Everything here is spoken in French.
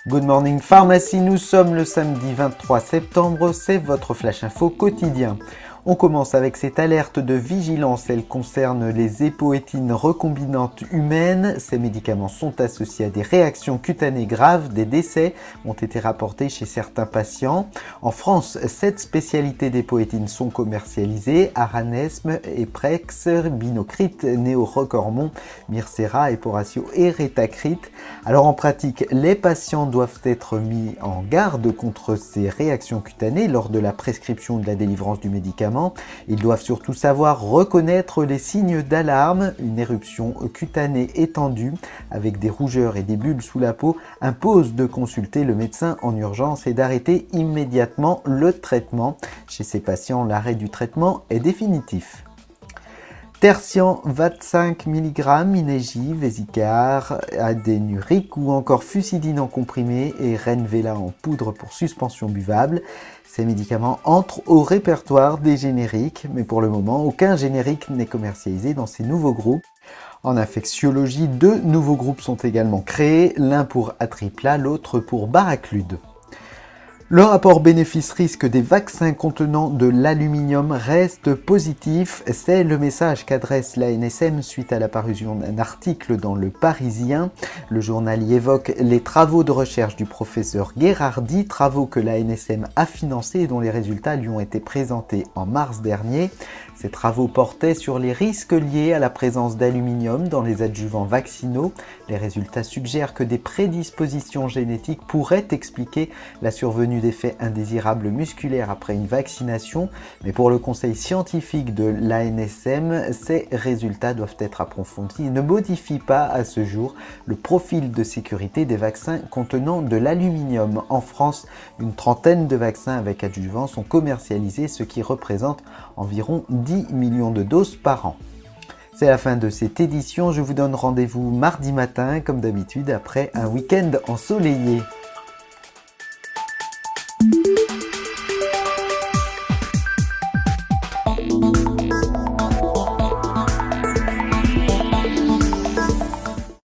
Good Morning Pharmacy, nous sommes le samedi 23 septembre, c'est votre Flash Info quotidien. On commence avec cette alerte de vigilance, elle concerne les époétines recombinantes humaines. Ces médicaments sont associés à des réactions cutanées graves, des décès ont été rapportés chez certains patients. En France, 7 spécialités d'époétines sont commercialisées, Aranesme, Eprex, Binocrite, Néorocormon, Mircera, Eporatio et Rétacrite. Alors en pratique, les patients doivent être mis en garde contre ces réactions cutanées lors de la prescription ou de la délivrance du médicament. Ils doivent surtout savoir reconnaître les signes d'alarme. Une éruption cutanée étendue avec des rougeurs et des bulles sous la peau impose de consulter le médecin en urgence et d'arrêter immédiatement le traitement. Chez ces patients, l'arrêt du traitement est définitif. Tertian 25 mg, Inegi, Vésicar, Adénurique ou encore Fusidine en comprimé et Renvela en poudre pour suspension buvable. Ces médicaments entrent au répertoire des génériques, mais pour le moment, aucun générique n'est commercialisé dans ces nouveaux groupes. En infectiologie, 2 nouveaux groupes sont également créés, l'un pour Atripla, l'autre pour Baraclude. Le rapport bénéfice-risque des vaccins contenant de l'aluminium reste positif. C'est le message qu'adresse l'ANSM suite à la parution d'un article dans Le Parisien. Le journal y évoque les travaux de recherche du professeur Gherardi, travaux que l'ANSM a financés et dont les résultats lui ont été présentés en mars dernier. Ces travaux portaient sur les risques liés à la présence d'aluminium dans les adjuvants vaccinaux. Les résultats suggèrent que des prédispositions génétiques pourraient expliquer la survenue d'effets indésirables musculaires après une vaccination, mais pour le conseil scientifique de l'ANSM, ces résultats doivent être approfondis et ne modifient pas à ce jour le profil de sécurité des vaccins contenant de l'aluminium. En France, une trentaine de vaccins avec adjuvants sont commercialisés, ce qui représente environ 10 millions de doses par an. C'est la fin de cette édition, je vous donne rendez-vous mardi matin, comme d'habitude, après un week-end ensoleillé.